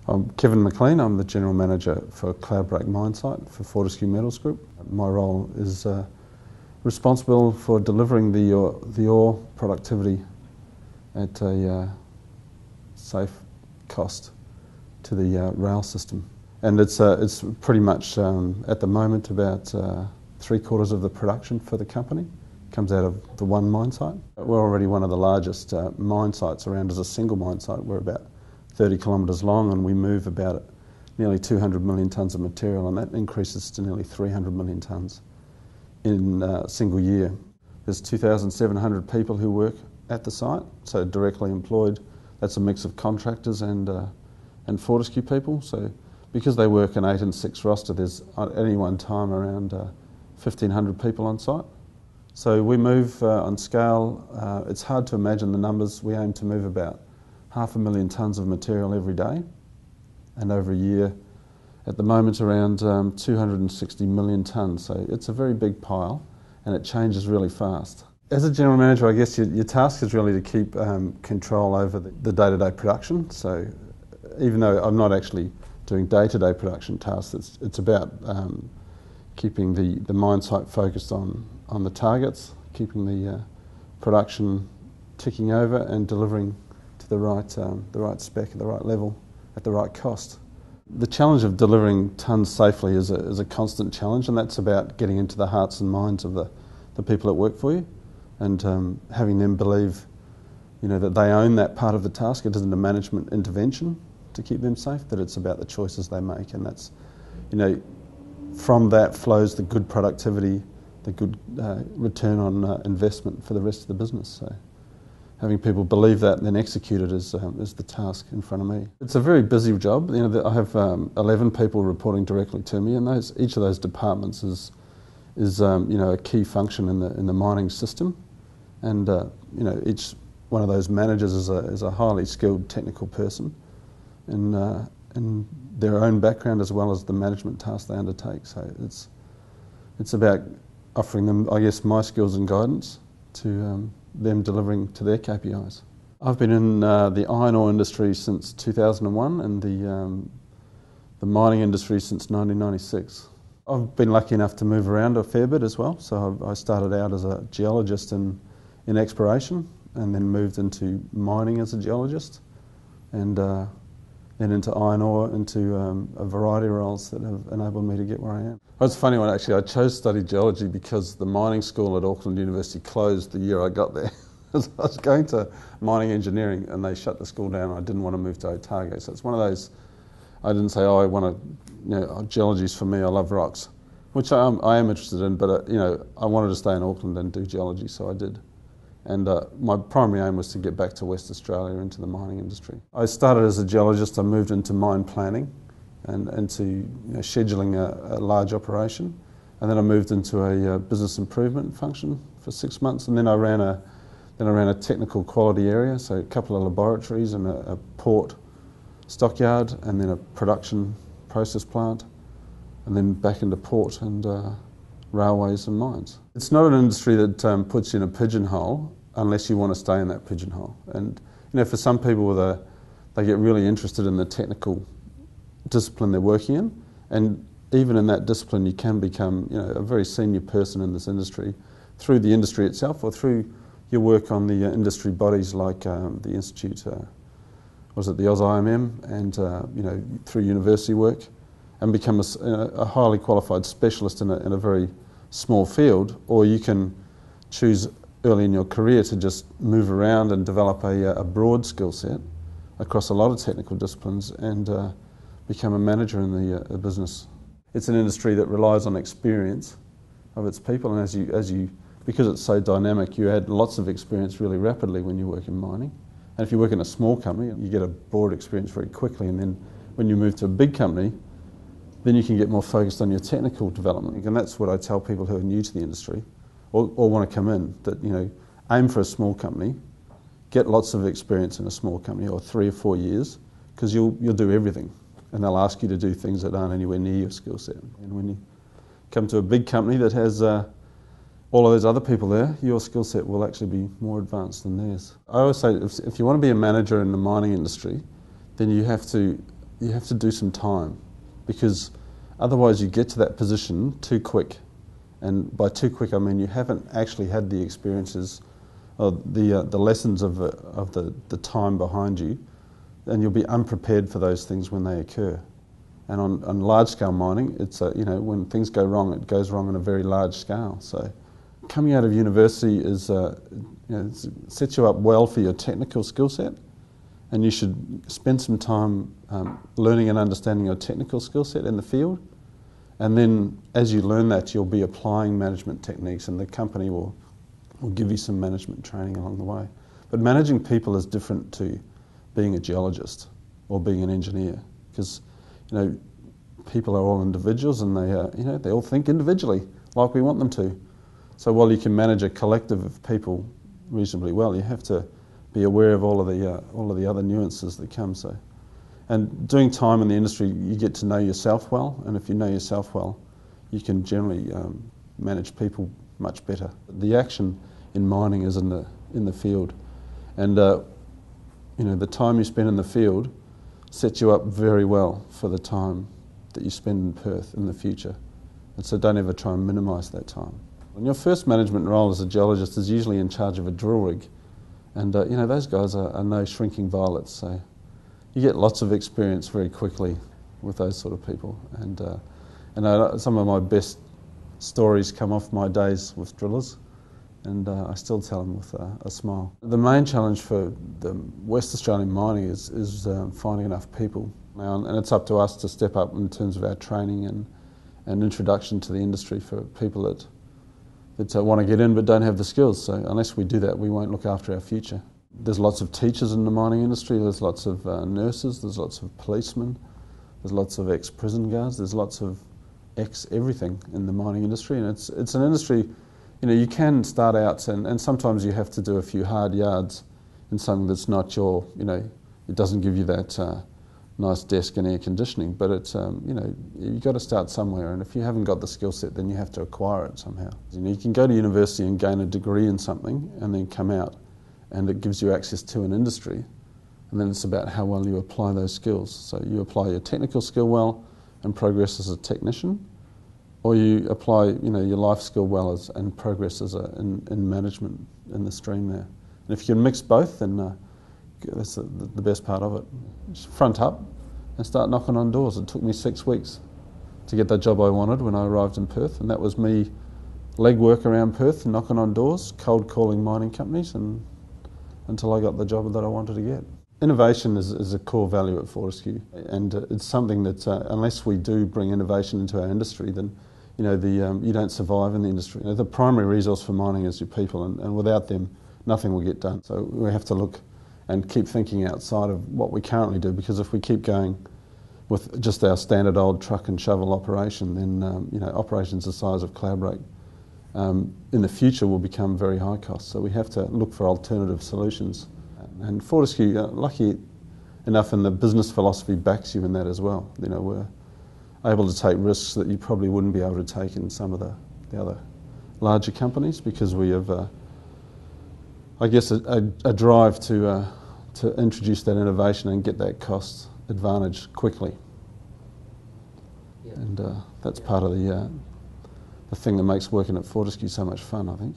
I'm Kevin McLean. I'm the General Manager for Cloudbreak Mine Site for Fortescue Metals Group. My role is responsible for delivering the ore productivity at a safe cost to the rail system. And it's pretty much at the moment about 3/4 of the production for the company comes out of the one mine site. We're already one of the largest mine sites around as a single mine site. We're about 30 kilometres long, and we move about nearly 200 million tonnes of material, and that increases to nearly 300 million tonnes in a single year. There's 2,700 people who work at the site, so directly employed. That's a mix of contractors and Fortescue people. So because they work an 8 and 6 roster, there's at any one time around 1,500 people on site. So we move on scale. It's hard to imagine the numbers. We aim to move about 500,000 tonnes of material every day, and over a year, at the moment, around 260 million tonnes. So it's a very big pile, and it changes really fast. As a general manager, I guess your task is really to keep control over the day-to-day production. So even though I'm not actually doing day-to-day production tasks, it's about keeping the mine site focused on the targets, keeping the production ticking over and delivering to the right spec at the right level at the right cost. The challenge of delivering tonnes safely is a constant challenge, and that's about getting into the hearts and minds of the people that work for you, and having them believe, that they own that part of the task. It isn't a management intervention to keep them safe, that it's about the choices they make, and that's, from that flows the good productivity, the good return on investment for the rest of the business. So having people believe that and then execute it is the task in front of me. It's a very busy job. I have 11 people reporting directly to me, and each of those departments is a key function in the mining system, and each one of those managers is a highly skilled technical person in their own background as well as the management tasks they undertake. So it's about offering them, I guess, my skills and guidance to them delivering to their KPIs. I've been in the iron ore industry since 2001 and the mining industry since 1996. I've been lucky enough to move around a fair bit as well. So I started out as a geologist in exploration, and then moved into mining as a geologist, and then into iron ore, into a variety of roles that have enabled me to get where I am. It's a funny one, actually. I chose to study geology because the mining school at Auckland University closed the year I got there. I was going to mining engineering and they shut the school down, and I didn't want to move to Otago. So it's one of those, I didn't say, I want to, geology's for me, I love rocks, which I am interested in, but I wanted to stay in Auckland and do geology, so I did. And my primary aim was to get back to West Australia into the mining industry. I started as a geologist. I moved into mine planning and into scheduling a large operation, and then I moved into a business improvement function for 6 months, and then I ran a technical quality area, so a couple of laboratories and a port stockyard, and then a production process plant, and then back into port and railways and mines. It's not an industry that puts you in a pigeonhole unless you want to stay in that pigeonhole. And for some people, they get really interested in the technical discipline they're working in, and even in that discipline, you can become a very senior person in this industry through the industry itself, or through your work on the industry bodies like the Institute, the AusIMM, and through university work, and become a highly qualified specialist in a very small field. Or you can choose early in your career to just move around and develop a broad skill set across a lot of technical disciplines and become a manager in the business. It's an industry that relies on experience of its people, and because it's so dynamic, you add lots of experience really rapidly when you work in mining. And if you work in a small company, you get a broad experience very quickly, and then when you move to a big company, then you can get more focused on your technical development. And that's what I tell people who are new to the industry or want to come in, that aim for a small company, get lots of experience in a small company, or 3 or 4 years, because you'll do everything, and they'll ask you to do things that aren't anywhere near your skill set. And when you come to a big company that has all of those other people there, your skill set will actually be more advanced than theirs. I always say, if you want to be a manager in the mining industry, then you have to you have to do some time, because otherwise you get to that position too quick. And by too quick, I mean you haven't actually had the experiences, or the lessons of the time behind you, and you'll be unprepared for those things when they occur. And on large-scale mining, it's when things go wrong, it goes wrong on a very large scale. So coming out of university is sets you up well for your technical skill set, and you should spend some time learning and understanding your technical skill set in the field. And then as you learn that, you'll be applying management techniques, and the company will give you some management training along the way. But managing people is different to being a geologist or being an engineer, because people are all individuals, and they all think individually like we want them to. So while you can manage a collective of people reasonably well, you have to be aware of all of the other nuances that come. So, and doing time in the industry, you get to know yourself well, and if you know yourself well, you can generally manage people much better. The action in mining is in the field, and the time you spend in the field sets you up very well for the time that you spend in Perth in the future. And so don't ever try and minimise that time. And your first management role as a geologist is usually in charge of a drill rig, and those guys are no shrinking violets, so you get lots of experience very quickly with those sort of people. And some of my best stories come off my days with drillers, and I still tell them with a smile. The main challenge for the West Australian mining is finding enough people now, and it's up to us to step up in terms of our training and introduction to the industry for people that want to get in but don't have the skills. So unless we do that, we won't look after our future. There's lots of teachers in the mining industry, there's lots of nurses, there's lots of policemen, there's lots of ex-prison guards, there's lots of ex-everything in the mining industry, and it's an industry, you can start out and sometimes you have to do a few hard yards in something that's not your, it doesn't give you that nice desk and air conditioning, but it's, you've got to start somewhere, and if you haven't got the skill set, then you have to acquire it somehow. You can go to university and gain a degree in something and then come out, and it gives you access to an industry, and then it's about how well you apply those skills. So you apply your technical skill well and progress as a technician, or you apply your life skill well and progress as in management in the stream there. And if you can mix both, then that's the best part of it. Just front up and start knocking on doors. It took me 6 weeks to get that job I wanted when I arrived in Perth, and that was me legwork around Perth, knocking on doors, cold calling mining companies, and until I got the job that I wanted to get. Innovation is a core value at Fortescue, and it's something that unless we do bring innovation into our industry, then you don't survive in the industry. The primary resource for mining is your people, and without them, nothing will get done. So we have to look and keep thinking outside of what we currently do, because if we keep going with just our standard old truck and shovel operation, then operations the size of Cloudbreak in the future will become very high cost. So we have to look for alternative solutions. And Fortescue, lucky enough, and the business philosophy backs you in that as well. We're able to take risks that you probably wouldn't be able to take in some of the other larger companies, because we have, I guess, a drive to introduce that innovation and get that cost advantage quickly. Yeah. And that's part of the thing that makes working at Fortescue so much fun, I think.